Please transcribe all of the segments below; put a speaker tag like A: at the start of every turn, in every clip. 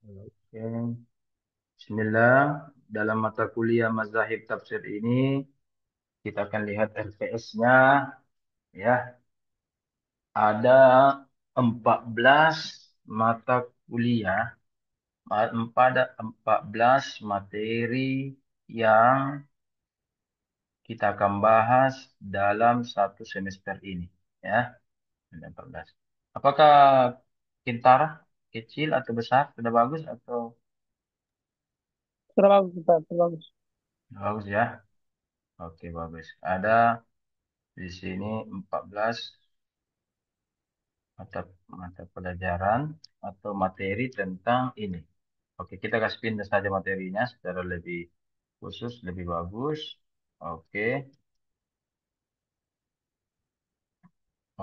A: Oke. Bismillah. Dalam mata kuliah Mazahib Tafsir ini, kita akan lihat LPS-nya. Ya, ada 14 mata kuliah, ada 14 materi yang kita akan bahas dalam satu semester ini. Ya, ada 14. Apakah Kintara kecil atau besar? Sudah bagus atau
B: Sudah bagus, Pak. Sudah bagus.
A: bagus ya? Oke, bagus. Ada di sini 14 mata mata pelajaran atau materi tentang ini. Oke, kita kasih pindah saja materinya secara lebih khusus, lebih bagus. Oke,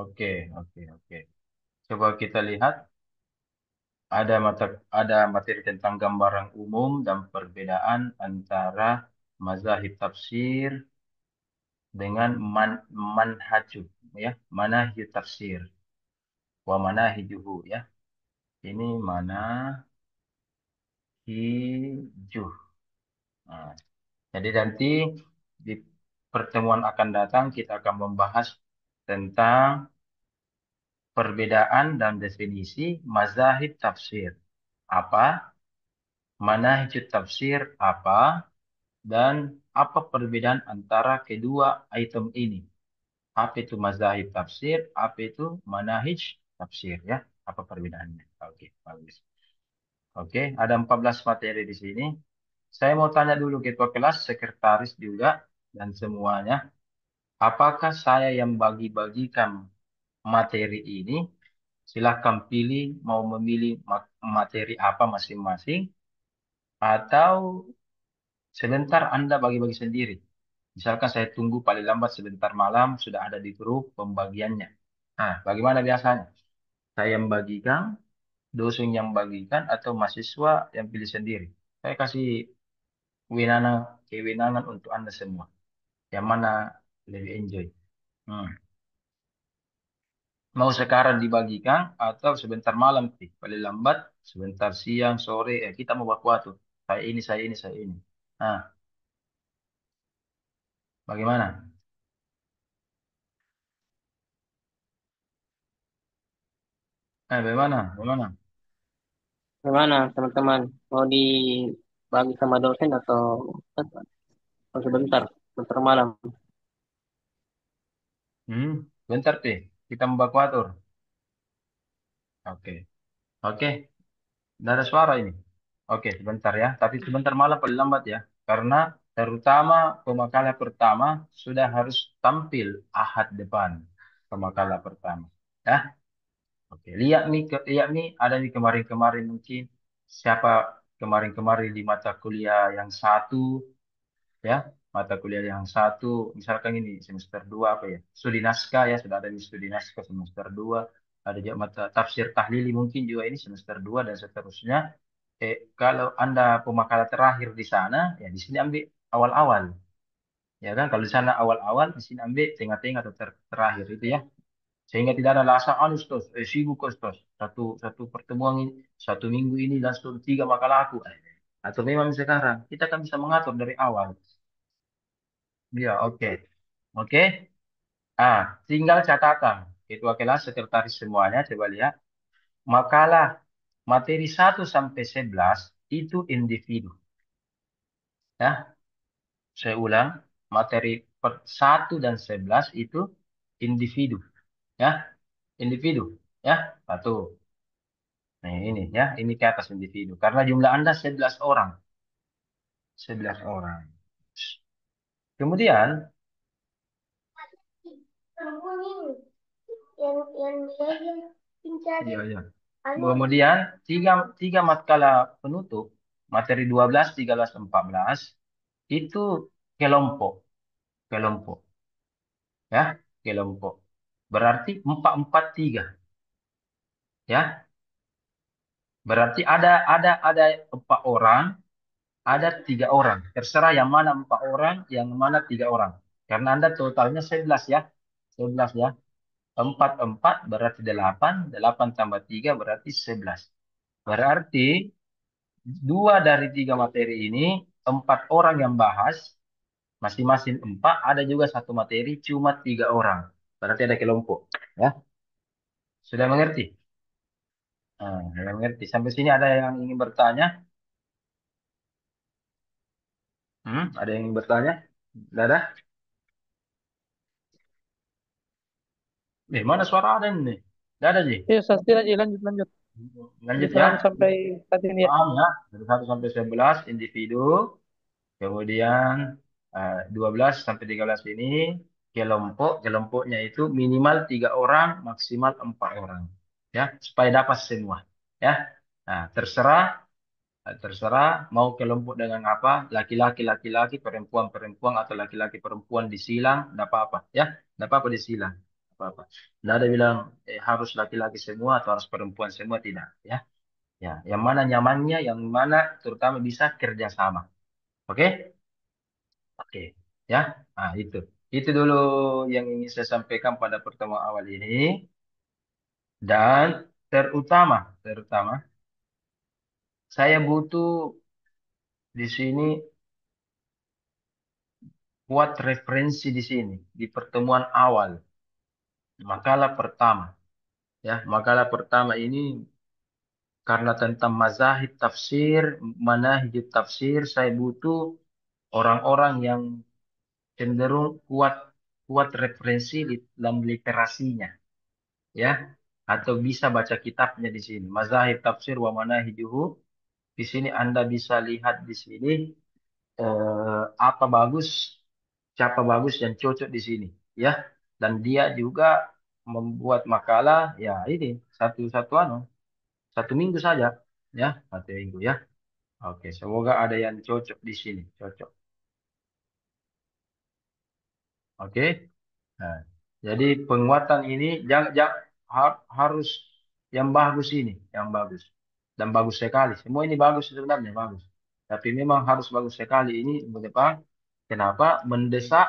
A: oke, oke. Coba kita lihat ada materi tentang gambaran umum dan perbedaan antara mazhab tafsir dengan manhajub ya, manhaj tafsir wa manahijuhu ya. Ini manahijuh. Nah, jadi nanti di pertemuan akan datang kita akan membahas tentang perbedaan dan definisi mazahib tafsir. Apa? Manhaj tafsir apa? Dan apa perbedaan antara kedua item ini? Apa itu mazahib tafsir? Apa itu manhaj tafsir ya? Apa perbedaannya? Oke, bagus. Oke, ada 14 materi di sini. Saya mau tanya dulu ketua kelas, sekretaris juga, dan semuanya. Apakah saya yang bagi-bagikan materi ini? Silahkan pilih mau memilih materi apa masing-masing. Atau sebentar Anda bagi-bagi sendiri. Misalkan saya tunggu paling lambat sebentar malam, sudah ada di grup pembagiannya. Nah, bagaimana biasanya? Saya yang bagikan, dosen yang bagikan, atau mahasiswa yang pilih sendiri. Saya kasih kewenangan, kewenangan untuk Anda semua. Yang mana lebih enjoy? Hmm. Mau sekarang dibagikan atau sebentar malam sih? Paling lambat sebentar siang, sore, kita mau baku tuh. Saya ini. Nah, bagaimana? Bagaimana? Bagaimana?
B: Gimana, teman-teman? Mau dibagi sama dosen atau sebentar? Sebentar malam.
A: Bentar, Pi. Kita mau baku atur. Oke. Oke, nggak ada suara ini. Oke, sebentar ya. Tapi sebentar malam paling lambat ya. Karena terutama pemakalah pertama sudah harus tampil Ahad depan. Pemakalah pertama. Ya. Oke, lihat nih ada nih kemarin-kemarin mungkin siapa kemarin-kemarin di mata kuliah yang satu ya, mata kuliah yang satu misalkan ini semester 2 apa ya? Studi naskah ya, sudah ada di studi naskah semester 2, ada juga mata tafsir tahlili mungkin juga ini semester 2 dan seterusnya. Kalau Anda pemakaran terakhir di sana, ya di sini ambil awal-awal. Ya kan, kalau di sana awal-awal, di sini ambil tengah-tengah atau terakhir itu ya. Sehingga tidak ada alasan, anu Stos, sibuk kok Stos. Satu pertemuan ini, satu minggu ini langsung 3 makalah aku. Atau memang sekarang, kita kan bisa mengatur dari awal. Ya, oke. Oke. Tinggal catatan. Ketua kelas, sekretaris semuanya, coba lihat. Makalah materi 1 sampai 11 itu individu. Ya, saya ulang. Materi 1 dan 11 itu individu. Ya, individu. Ya, satu. Nah, ini ya, ini ke atas individu. Karena jumlah Anda 11 orang. 11 orang. Kemudian, iya, iya. Kemudian, tiga matkala penutup, materi 12, 13, 14, itu kelompok. Kelompok. Ya, kelompok. Berarti 4, 4, 3. Ya, berarti ada 4 orang, ada 3 orang. Terserah yang mana 4 orang, yang mana 3 orang. Karena Anda totalnya 11 ya. 11 ya. 4, 4 berarti 8. 8 tambah 3 berarti 11. Berarti dua dari tiga materi ini, empat orang yang bahas, masing-masing empat, ada juga satu materi cuma tiga orang. Berarti ada kelompok. Ya, sudah mengerti? Nah, sudah mengerti. Sampai sini ada yang ingin bertanya? Ada yang ingin bertanya? Tidak ada? Mana suara ada nih? Tidak ada, Ji.
B: Iya, Sasti aja lanjut lanjut.
A: Lanjut
B: Diserang
A: ya.
B: sampai saat ini ya.
A: Paham ya? Dari 1 sampai 11 individu. Kemudian 12 sampai 13 ini kelompok. Kelompoknya itu minimal 3 orang, maksimal 4 orang. Ya, supaya dapat semua. Ya. Nah, terserah mau kelompok dengan apa, laki-laki laki-laki, perempuan perempuan atau laki-laki perempuan disilang, tidak apa-apa, ya, tidak apa-apa disilang, tidak apa-apa. Tidak ada bilang harus laki-laki semua atau harus perempuan semua, tidak, ya, ya, yang mana nyamannya, yang mana terutama bisa kerjasama, oke, oke, ya, nah itu dulu yang ingin saya sampaikan pada pertemuan awal ini, dan terutama saya butuh di sini buat referensi di sini di pertemuan awal makalah pertama, ya, makalah pertama ini karena tentang mazahib tafsir, manahij tafsir, saya butuh orang-orang yang cenderung kuat kuat referensi di dalam literasinya, ya, atau bisa baca kitabnya di sini mazahib tafsir wa manahijuhu. Di sini Anda bisa lihat di sini apa bagus, siapa bagus yang cocok di sini, ya. Dan dia juga membuat makalah, ya, ini satu anu, 1 minggu saja, ya, 1 minggu, ya. Oke, semoga ada yang cocok di sini, cocok. Oke. Nah, jadi penguatan ini harus yang bagus ini, yang bagus dan bagus sekali. Semua ini bagus sebenarnya, bagus. Tapi memang harus bagus sekali ini, kenapa? Kenapa? Mendesak,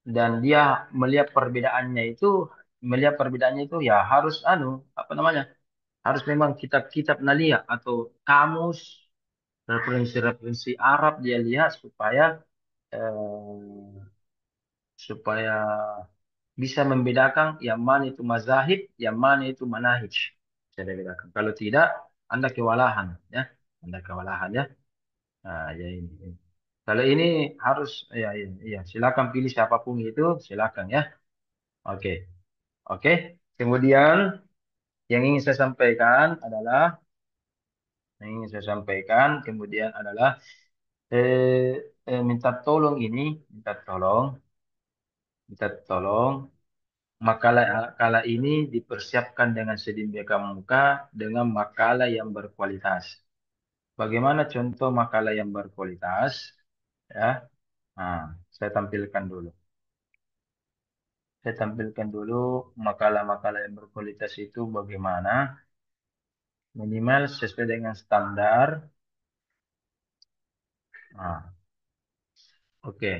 A: dan dia melihat perbedaannya itu ya harus anu, apa namanya, harus memang kitab-kitab nalia atau kamus, referensi-referensi Arab dia lihat supaya bisa membedakan yang mana itu mazahib, yang mana itu manahij, bisa dibedakan. Kalau tidak, Anda kewalahan, ya, Anda kewalahan, ya. Nah, ya ini. Kalau ini harus, ya, ya, ya, silakan pilih siapapun itu, silakan, ya. Oke. Oke, kemudian yang ingin saya sampaikan kemudian adalah minta tolong ini, minta tolong, minta tolong makalah makalah ini dipersiapkan dengan sedemikian muka dengan makalah yang berkualitas. Bagaimana contoh makalah yang berkualitas? Ya, nah, saya tampilkan dulu. Saya tampilkan dulu makalah-makalah yang berkualitas itu bagaimana, minimal sesuai dengan standar. Nah, oke.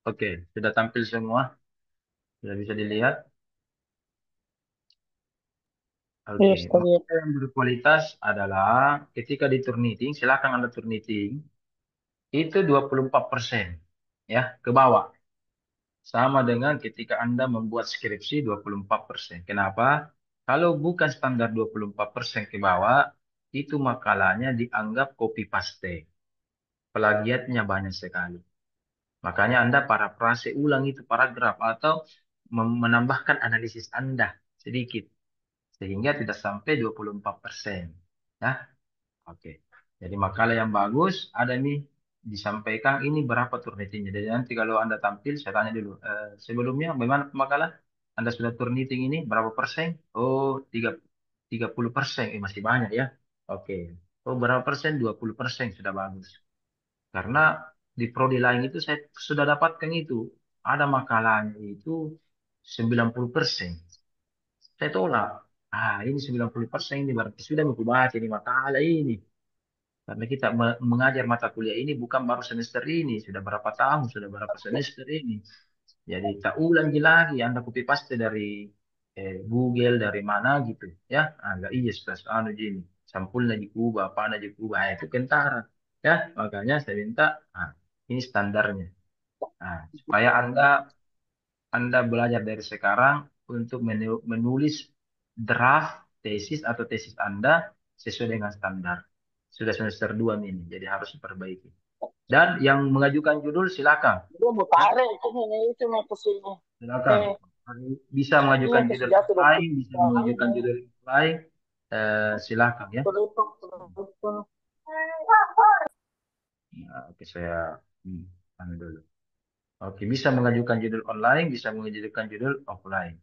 A: Oke, sudah tampil semua, sudah bisa dilihat.
B: Iya,
A: Oke,
B: Ustaz ya.
A: maka yang berkualitas adalah ketika di Turnitin, silakan Anda Turnitin, itu 24% ya ke bawah. Sama dengan ketika Anda membuat skripsi 24%. Kenapa? Kalau bukan standar 24% ke bawah, itu makalahnya dianggap copy paste. Plagiatnya banyak sekali. Makanya Anda parafrase ulang itu paragraf atau menambahkan analisis Anda sedikit sehingga tidak sampai 24%. Ya, oke. Jadi makalah yang bagus ada nih disampaikan ini berapa turnitingnya. Jadi nanti kalau Anda tampil, saya tanya dulu. Sebelumnya bagaimana makalah? Anda sudah turniting ini berapa persen? Oh, 30%. Masih banyak ya. Oke. Oh, berapa persen? 20% sudah bagus. Karena di prodi lain itu saya sudah dapatkan itu. Ada makalahnya itu 90%. Saya tolak. Ini 90% ini berarti sudah aku baca ini makalah ini. Karena kita mengajar mata kuliah ini bukan baru semester ini, sudah berapa tahun, sudah berapa semester ini. Jadi tak ulangi lagi, Anda copy paste dari Google dari mana gitu ya. Agak iya plus anu gini. Sampulnya diubah, apa aja diubah. Itu kentara. Ya, makanya saya minta ini standarnya. Supaya Anda belajar dari sekarang untuk menulis draft tesis atau tesis Anda sesuai dengan standar. Sudah semester 2 ini, jadi harus diperbaiki. Dan yang mengajukan judul silakan.
B: Gue mau
A: Ya,
B: tarik ini itu mau ke sini.
A: silakan. Bisa
B: Ini
A: mengajukan
B: kasih
A: judul
B: jatuh dari
A: offline, bisa mengajukan judul offline. Silakan ya.
B: pelipung, pelipung.
A: Nah, oke, saya anu dulu. Oke, bisa mengajukan judul online, bisa mengajukan judul offline.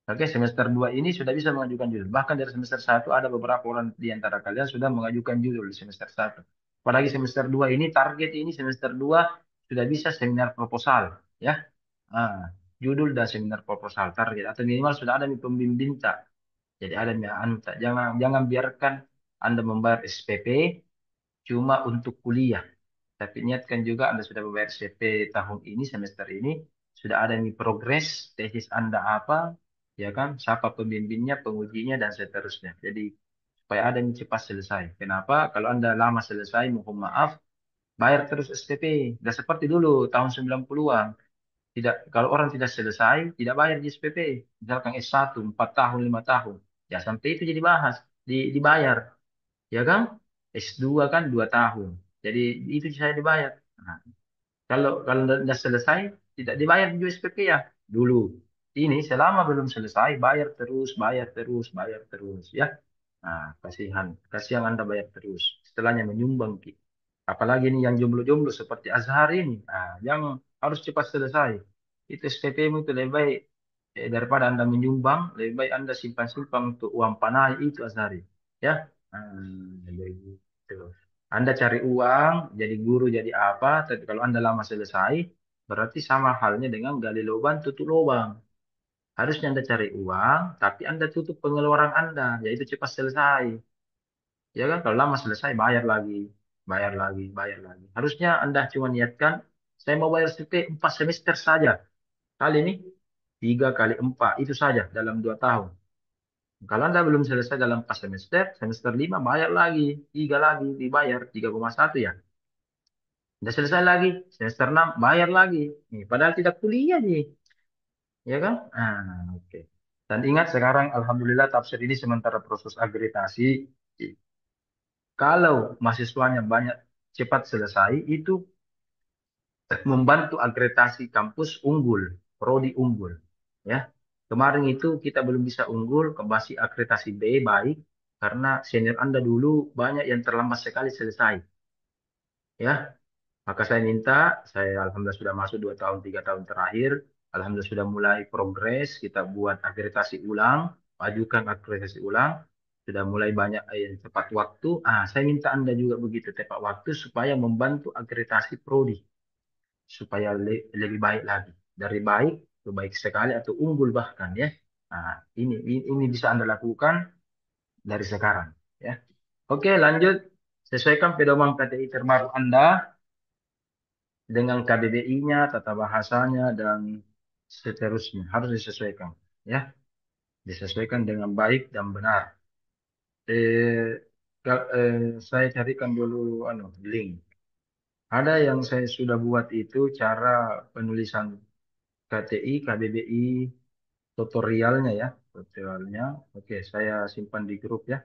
A: Oke, semester 2 ini sudah bisa mengajukan judul. Bahkan dari semester 1 ada beberapa orang di antara kalian sudah mengajukan judul di semester 1. Apalagi semester 2 ini, target ini semester 2 sudah bisa seminar proposal. Ya, judul dan seminar proposal target. Atau minimal sudah ada nih pembimbing tak. Jadi ada nih, tak. Jangan biarkan Anda membayar SPP cuma untuk kuliah. Tapi niatkan juga Anda sudah membayar SPP tahun ini, semester ini, sudah ada nih progres, tesis Anda apa, ya kan, siapa pembimbingnya, pengujinya, dan seterusnya. Jadi, supaya ada nih cepat selesai. Kenapa? Kalau Anda lama selesai, mohon maaf, bayar terus SPP. Tidak seperti dulu, tahun 90-an. Tidak, kalau orang tidak selesai, tidak bayar di SPP. Misalkan S1, 4 tahun, 5 tahun. Ya, sampai itu jadi bahas, dibayar. Ya kan? S2 kan 2 tahun. Jadi, itu saya dibayar. Nah, kalau sudah selesai, tidak dibayar juga SPP ya. Dulu. Ini selama belum selesai, bayar terus, bayar terus. Ya. Nah, kasihan. Kasihan Anda bayar terus. Setelahnya menyumbang. Apalagi ini yang jomblo-jomblo seperti Azhar ini. Yang harus cepat selesai. Itu SPP-mu itu lebih baik. Daripada Anda menyumbang, lebih baik Anda simpan-simpan untuk uang panai itu Azhari. Ya. Jadi gitu. Anda cari uang, jadi guru, jadi apa, tapi kalau Anda lama selesai, berarti sama halnya dengan gali lubang, tutup lubang. Harusnya Anda cari uang, tapi Anda tutup pengeluaran Anda, yaitu cepat selesai. Ya kan, kalau lama selesai, bayar lagi, bayar lagi, bayar lagi. Harusnya Anda cuma niatkan, saya mau bayar SPP 4 semester saja. Kali ini, 3 kali 4, itu saja dalam 2 tahun. Kalau Anda belum selesai dalam 4 semester, semester 5 bayar lagi, 3 lagi, dibayar 3,1 ya. Udah selesai lagi, semester 6 bayar lagi. Nih, padahal tidak kuliah nih, ya kan? Oke. Dan ingat sekarang, Alhamdulillah tafsir ini sementara proses agregasi. Kalau mahasiswanya banyak cepat selesai, itu membantu agregasi kampus unggul, prodi unggul. Ya, kemarin itu kita belum bisa unggul, masih agregasi B baik, karena senior Anda dulu banyak yang terlambat sekali selesai. Ya, maka saya minta, saya alhamdulillah sudah masuk 2 tahun, 3 tahun terakhir. Alhamdulillah sudah mulai progres. Kita buat akreditasi ulang, ajukan akreditasi ulang. Sudah mulai banyak yang tepat waktu. Saya minta Anda juga begitu tepat waktu supaya membantu akreditasi prodi supaya lebih baik lagi. Dari baik ke baik sekali atau unggul bahkan ya. Ini bisa Anda lakukan dari sekarang ya. Oke, lanjut. Sesuaikan pedoman KTI terbaru Anda dengan KBBI-nya, tata bahasanya, dan seterusnya. Harus disesuaikan. Ya, disesuaikan dengan baik dan benar. Eh, saya carikan dulu link. Ada yang saya sudah buat itu cara penulisan KTI, KBBI, tutorialnya ya. Tutorialnya. Oke, saya simpan di grup ya.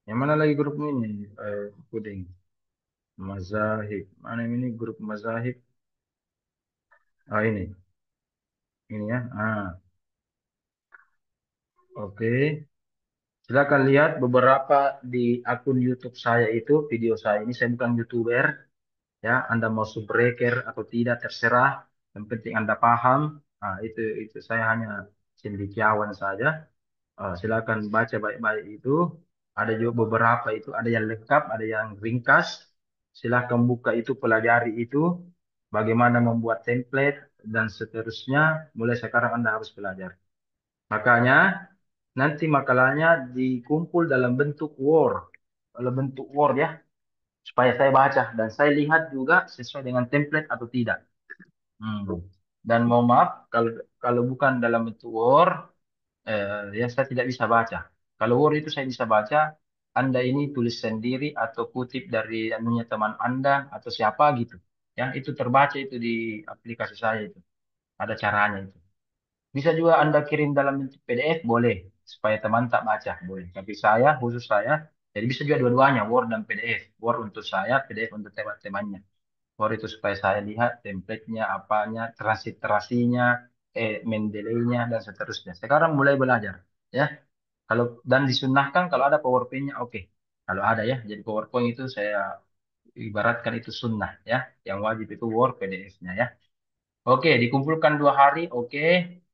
A: Yang mana lagi grup ini? Puding. Mazahib. Mana ini grup Mazahib? Ini. Ini ya. Oke. Silakan lihat beberapa di akun YouTube saya itu, video saya ini, saya bukan YouTuber, ya. Anda mau subbreaker atau tidak terserah, yang penting Anda paham. Itu saya hanya cendekiawan saja. Silakan baca baik-baik itu. Ada juga beberapa itu, ada yang lengkap, ada yang ringkas. Silakan buka itu, pelajari itu, bagaimana membuat template dan seterusnya. Mulai sekarang Anda harus belajar. Makanya nanti makalahnya dikumpul dalam bentuk Word. Dalam bentuk Word ya. Supaya saya baca dan saya lihat juga sesuai dengan template atau tidak. Hmm. Dan mau maaf kalau kalau bukan dalam bentuk Word, Ya saya tidak bisa baca. Kalau Word itu saya bisa baca, Anda ini tulis sendiri atau kutip dari anunya teman Anda atau siapa gitu. Ya, itu terbaca itu di aplikasi saya itu. Ada caranya itu. Bisa juga Anda kirim dalam bentuk PDF, boleh. Supaya teman tak baca, boleh. Tapi saya, khusus saya, jadi bisa juga dua-duanya, Word dan PDF. Word untuk saya, PDF untuk teman-temannya. Word itu supaya saya lihat template-nya, apanya, transliterasinya, Mendeley-nya, dan seterusnya. Sekarang mulai belajar. Ya, kalau dan disunahkan kalau ada PowerPoint-nya, oke. Kalau ada ya, jadi PowerPoint itu saya ibaratkan itu sunnah ya. Yang wajib itu Word PDF-nya ya. Oke, dikumpulkan 2 hari, oke.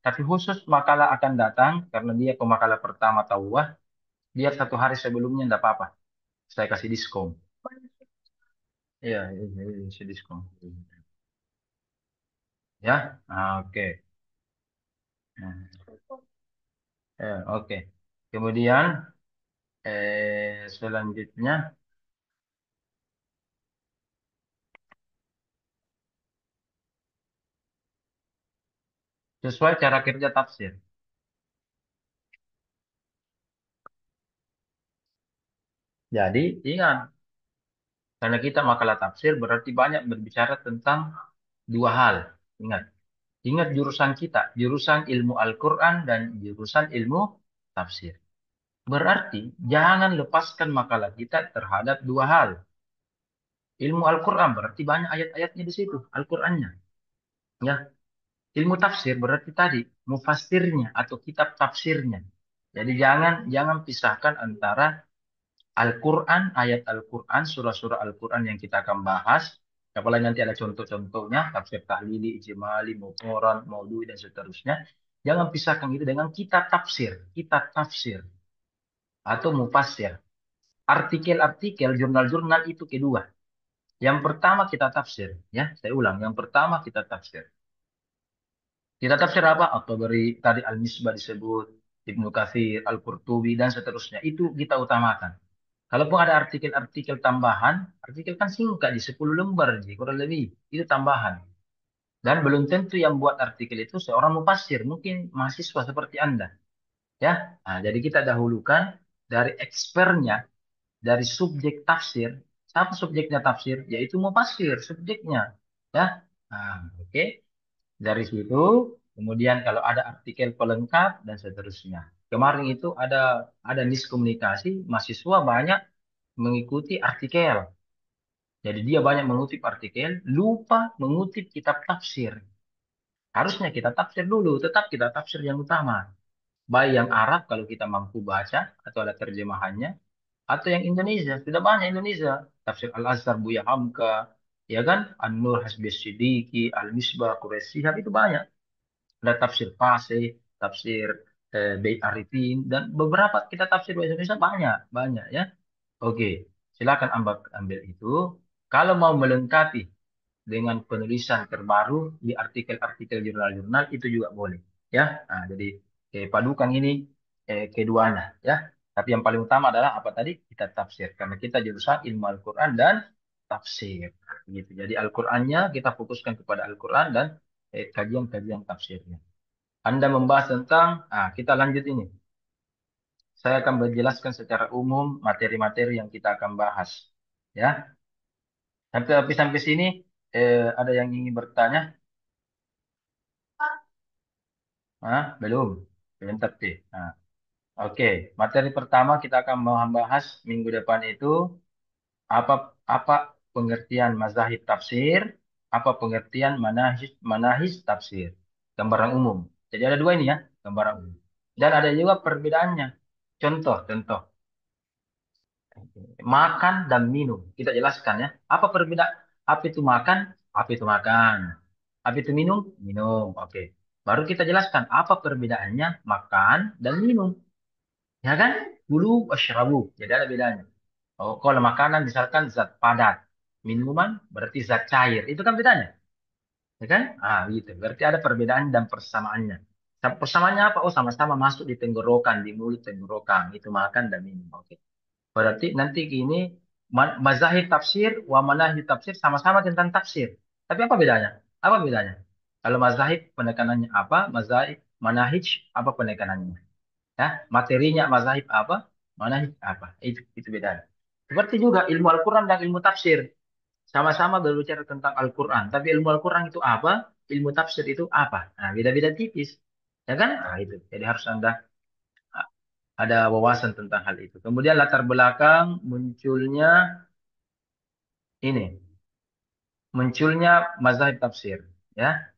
A: Tapi khusus makalah akan datang, karena dia pemakalah pertama tahu wah, dia 1 hari sebelumnya enggak apa-apa. Saya kasih diskon. Iya, iya, kasih diskon. Ya, oke. Hmm, oke. Kemudian selanjutnya sesuai cara kerja tafsir. Jadi ingat, karena kita makalah tafsir berarti banyak berbicara tentang 2 hal. Ingat, ingat jurusan kita, jurusan ilmu Al-Quran dan jurusan ilmu tafsir. Berarti jangan lepaskan makalah kita terhadap 2 hal. Ilmu Al-Quran berarti banyak ayat-ayatnya di situ, Al-Qurannya. Ya, ilmu tafsir berarti tadi mufassirnya atau kitab tafsirnya. Jadi jangan jangan pisahkan antara Al-Quran, ayat Al-Quran, surah-surah Al-Quran yang kita akan bahas. Apalagi nanti ada contoh-contohnya, tafsir tahlili, ijmali, muqaran, maudhui, dan seterusnya. Jangan pisahkan itu dengan kitab tafsir atau mufassir. Artikel-artikel, jurnal-jurnal itu kedua. Yang pertama kita tafsir, ya. Saya ulang, yang pertama kita tafsir. Kita tafsir apa? At-Tabari, tadi Al-Misbah disebut, Ibnu Katsir, Al-Qurtubi, dan seterusnya. Itu kita utamakan. Kalaupun ada artikel-artikel tambahan, artikel kan singkat di 10 lembar, Ji, kurang lebih. Itu tambahan. Dan belum tentu yang buat artikel itu seorang mufassir, mungkin mahasiswa seperti Anda. Ya, nah, jadi kita dahulukan dari expertnya, dari subjek tafsir. Siapa subjeknya tafsir? Yaitu mufassir, subjeknya. Ya, nah, oke. Dari situ, kemudian kalau ada artikel pelengkap dan seterusnya. Kemarin itu ada miskomunikasi, mahasiswa banyak mengikuti artikel. Jadi dia banyak mengutip artikel, lupa mengutip kitab tafsir. Harusnya kita tafsir dulu, tetap kita tafsir yang utama. Baik yang Arab kalau kita mampu baca atau ada terjemahannya, atau yang Indonesia. Sudah banyak Indonesia. Tafsir Al-Azhar, Buya Hamka, ya kan? An-Nur Hasbi Siddiqi, Al-Misbah, Quraisy Shihab, itu banyak. Ada tafsir Fasih, tafsir Bait Arifin, dan beberapa kita tafsir bahasa Indonesia banyak, banyak ya. Oke, silakan ambil itu. Kalau mau melengkapi dengan penulisan terbaru di artikel-artikel jurnal-jurnal itu juga boleh, ya. Nah, jadi padukan ini keduanya, ya. Tapi yang paling utama adalah apa tadi? Kita tafsir karena kita jurusan ilmu Al-Qur'an dan tafsir, gitu. Jadi Al-Qur'annya kita fokuskan kepada Al-Qur'an dan kajian-kajian tafsirnya. Anda membahas tentang, kita lanjut ini. Saya akan menjelaskan secara umum materi-materi yang kita akan bahas. Ya, tapi sampai sini ada yang ingin bertanya? Belum, belum tertib. Oke, materi pertama kita akan membahas minggu depan itu apa apa pengertian mazahib tafsir, apa pengertian manahij manahij tafsir, gambaran umum. Jadi ada dua ini ya, gambaran umum. Dan ada juga perbedaannya. Contoh. Makan dan minum. Kita jelaskan ya. Apa perbedaan? Apa itu makan? Apa itu makan? Apa itu minum? Minum. Oke. Baru kita jelaskan apa perbedaannya makan dan minum. Ya kan? Kulu wasyrabu. Jadi ada bedanya. Oh, kalau makanan misalkan zat padat. Minuman berarti zat cair. Itu kan bedanya. Ya kan? Gitu. Berarti ada perbedaan dan persamaannya. Persamaannya apa? Oh, sama-sama masuk di tenggorokan, di mulut tenggorokan. Itu makan dan minum. Oke. Berarti nanti gini, mazahib tafsir, wa manahij tafsir sama-sama tentang tafsir. Tapi apa bedanya? Apa bedanya? Kalau mazahib penekanannya apa? Mazahib manahij apa penekanannya? Ya, materinya mazhab apa, manhaj apa. Itu beda. Seperti juga ilmu Al-Quran dan ilmu tafsir. Sama-sama berbicara tentang Al-Quran. Tapi ilmu Al-Quran itu apa? Ilmu tafsir itu apa? Nah, beda-beda tipis. Ya kan? Nah, itu. Jadi harus Anda ada wawasan tentang hal itu. Kemudian latar belakang munculnya ini. Munculnya mazhab tafsir. Ya.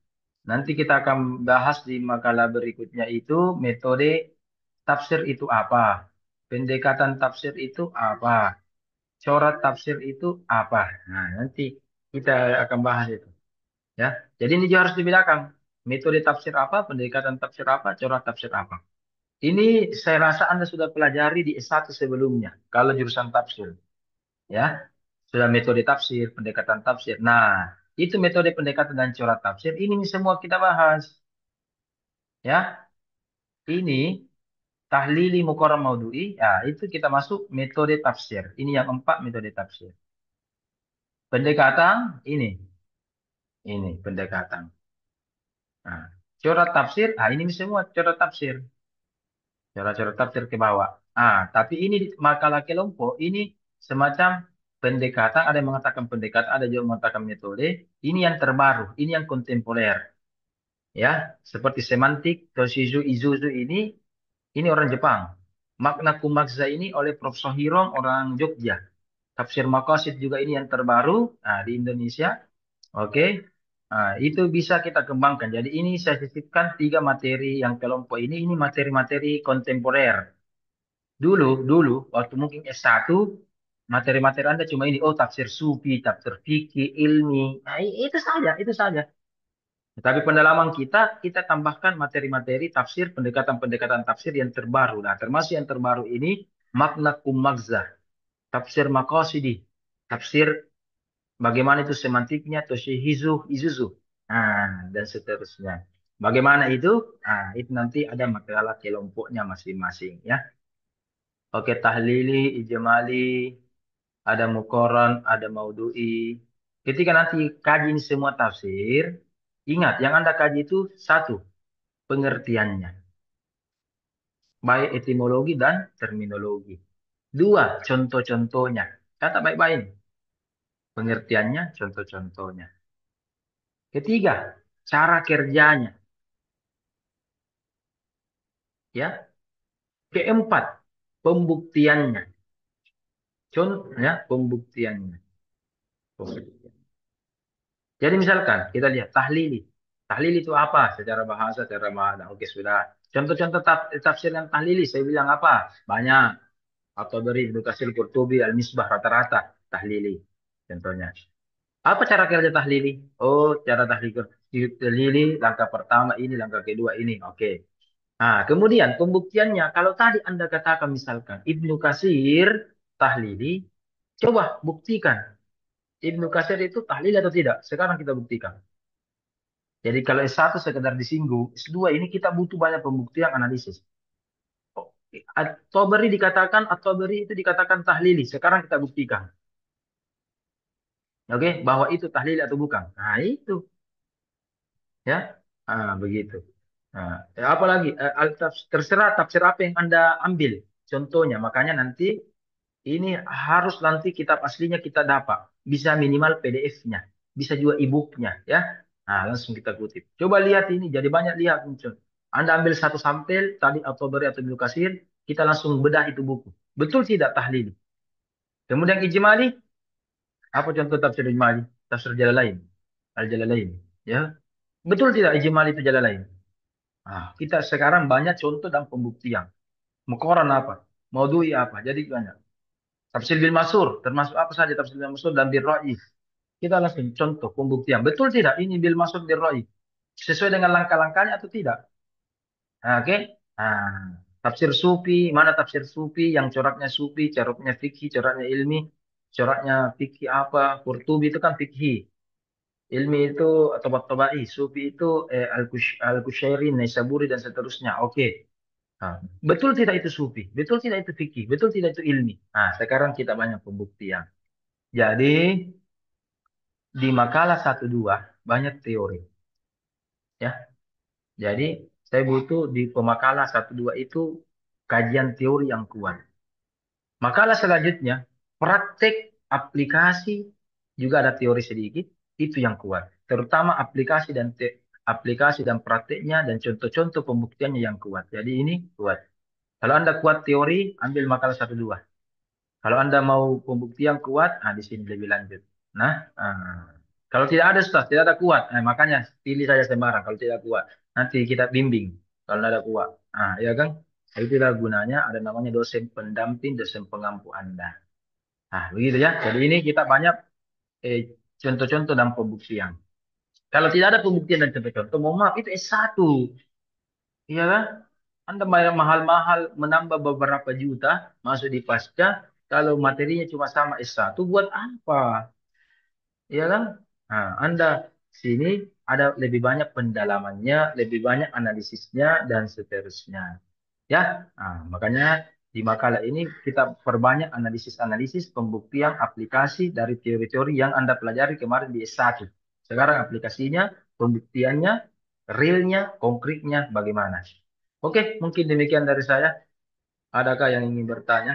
A: Nanti kita akan bahas di makalah berikutnya itu metode tafsir itu apa? Pendekatan tafsir itu apa? Corak tafsir itu apa? Nah, nanti kita akan bahas itu. Ya, jadi ini juga harus dibedakan. Metode tafsir apa, pendekatan tafsir apa, corak tafsir apa. Ini saya rasa Anda sudah pelajari di S1 sebelumnya, kalau jurusan tafsir. Ya, sudah metode tafsir, pendekatan tafsir. Nah, itu metode pendekatan dan corak tafsir. Ini semua kita bahas. Ya, ini tahlili muqarrar maudhu'i. Ya, itu kita masuk metode tafsir. Ini yang empat metode tafsir. Pendekatan ini pendekatan. Nah, corak tafsir, ini semua corak tafsir. Corak-corak tafsir ke bawah. Tapi ini di makalah kelompok, ini semacam pendekatan, ada yang mengatakan pendekatan, ada juga yang mengatakan metode. Ini yang terbaru, ini yang kontemporer. Ya, seperti semantik, Toshizu Izuzu ini orang Jepang. Makna kumakza ini oleh Profesor Hirong, orang Jogja. Tafsir Maqasid juga ini yang terbaru di Indonesia. Oke. Itu bisa kita kembangkan. Jadi ini saya sisipkan tiga materi yang kelompok ini materi-materi kontemporer. Dulu, waktu mungkin S1, materi-materi Anda cuma ini, oh tafsir sufi, tafsir fikih, ilmi. Nah, itu saja. Tapi pendalaman kita tambahkan materi-materi tafsir, pendekatan-pendekatan tafsir yang terbaru. Nah, termasuk yang terbaru ini, makna kumagzah, tafsir maqasidi, tafsir bagaimana itu semantiknya, toshihizu, izuzu, dan seterusnya. Bagaimana itu? Itu nanti ada makalah kelompoknya masing-masing ya. Oke, tahlili, ijmali, ada mukoron, ada maudhu'i. Ketika nanti kaji ini semua tafsir, ingat yang Anda kaji itu satu, pengertiannya, baik etimologi dan terminologi. Dua, contoh-contohnya. Catat baik-baik. Pengertiannya, contoh-contohnya. Ketiga, cara kerjanya, ya. Keempat, pembuktiannya. Contohnya, pembuktiannya. Pembuktian. Jadi misalkan kita lihat tahlili. Tahlili itu apa? Secara bahasa, secara makna. Oke, sudah. Contoh-contoh tafsir yang tahlili, saya bilang apa? Banyak. Atau dari Ibnu Katsir, Qurtubi, Al-Misbah, rata-rata tahlili. Contohnya. Apa cara kerja tahlili? Oh, cara tahlili, langkah pertama ini, langkah kedua ini. Oke. Kemudian pembuktiannya. Kalau tadi Anda katakan misalkan Ibnu Katsir tahlili, coba buktikan. Ibnu Katsir itu tahlil atau tidak? Sekarang kita buktikan. Jadi kalau S1 sekedar disinggung, S2 ini kita butuh banyak pembuktian analisis. At-Tabari dikatakan, At-Tabari itu dikatakan tahlili. Sekarang kita buktikan. Oke, bahwa itu tahlili atau bukan. Nah, itu. Ya, begitu. Apalagi, terserah tafsir apa yang Anda ambil. Contohnya, makanya nanti ini harus nanti kitab aslinya kita dapat. Bisa minimal PDF-nya. Bisa juga e-book-nya. Ya. Langsung kita kutip. Coba lihat ini. Jadi banyak lihat muncul. Anda ambil satu sampel. Tadi At-Tabari atau Ibnu Katsir. Kita langsung bedah itu buku. Betul tidak tahlil? Kemudian ijmali. Apa contoh tafsir ijmali? Tafsir Jalalain. Al-Jalalain. Ya. Betul tidak ijmali itu Jalalain? Kita sekarang banyak contoh dan pembuktian. Mukoran apa? Maudhui apa? Jadi banyak. Tafsir bil masur, termasuk apa saja tafsir bil masur dan bil ra'i. Kita langsung contoh pembuktian. Betul tidak ini bil masur bil ra'i? Sesuai dengan langkah-langkahnya atau tidak? Oke. Tafsir sufi, mana tafsir sufi yang coraknya sufi, coraknya fikih, coraknya ilmi, coraknya fikih apa? Qurtubi itu kan fikih. Ilmi itu tobat-tobai, sufi itu al-Kushairi, Naisaburi dan seterusnya. Oke. Betul tidak itu sufi? Betul tidak itu fikih? Betul tidak itu ilmi? Sekarang kita banyak pembuktian. Jadi di makalah 1-2 banyak teori. Ya, jadi saya butuh di pemakalah 1-2 itu kajian teori yang kuat. Makalah selanjutnya, praktek aplikasi juga ada teori sedikit, itu yang kuat. Terutama aplikasi dan prakteknya dan contoh-contoh pembuktiannya yang kuat. Jadi ini kuat. Kalau Anda kuat teori, ambil makalah satu dua. Kalau Anda mau pembuktian kuat, di sini lebih lanjut. Nah, kalau tidak ada Ustaz, tidak ada kuat, makanya pilih saja sembarang kalau tidak kuat. Nanti kita bimbing kalau tidak ada kuat. Ya kan? Itulah gunanya ada namanya dosen pendamping, dosen pengampu Anda. Begitu ya. Jadi ini kita banyak contoh-contoh dan pembuktian. Kalau tidak ada pembuktian dan contoh-contoh, mohon maaf itu S1. Iya kan? Anda bayar mahal-mahal menambah beberapa juta masuk di pasca. Kalau materinya cuma sama S1, buat apa? Iya kan? Anda sini ada lebih banyak pendalamannya, lebih banyak analisisnya, dan seterusnya. Ya, makanya di makalah ini kita perbanyak analisis-analisis pembuktian aplikasi dari teori-teori yang Anda pelajari kemarin di S1. Sekarang aplikasinya, pembuktiannya, realnya, konkretnya bagaimana. Oke, mungkin demikian dari saya. Adakah yang ingin bertanya?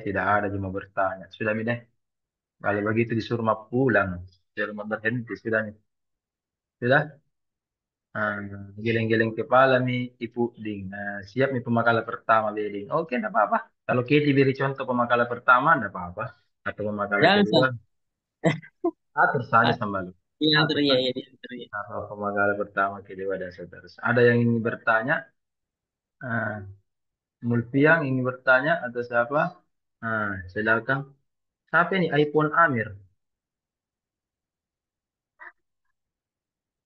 A: Tidak ada, cuma bertanya. Sudah, Mide. Kalau begitu disuruh mah pulang. Disuruh mah berhenti, sudah. Mi. Sudah? Ah, Geleng-geleng kepala nih, Ibu Ding. Siap nih pemakalan pertama, Beding. Oke, enggak apa-apa. Kalau Katie beri contoh pemakalan pertama, enggak apa-apa. Atau pemakalan
C: Jangan,
A: kedua,
C: Ustaz.
A: terus saja
C: Ah,
A: sama lu.
C: diatur
A: Terus
C: ya,
A: saja.
C: ya diatur ya.
A: Atau pemakalan pertama, kedua, dan seterusnya. Ada yang ingin bertanya? Ah, Mulfiang ingin bertanya atau siapa? Silakan. Siapa ini? iPhone Amir.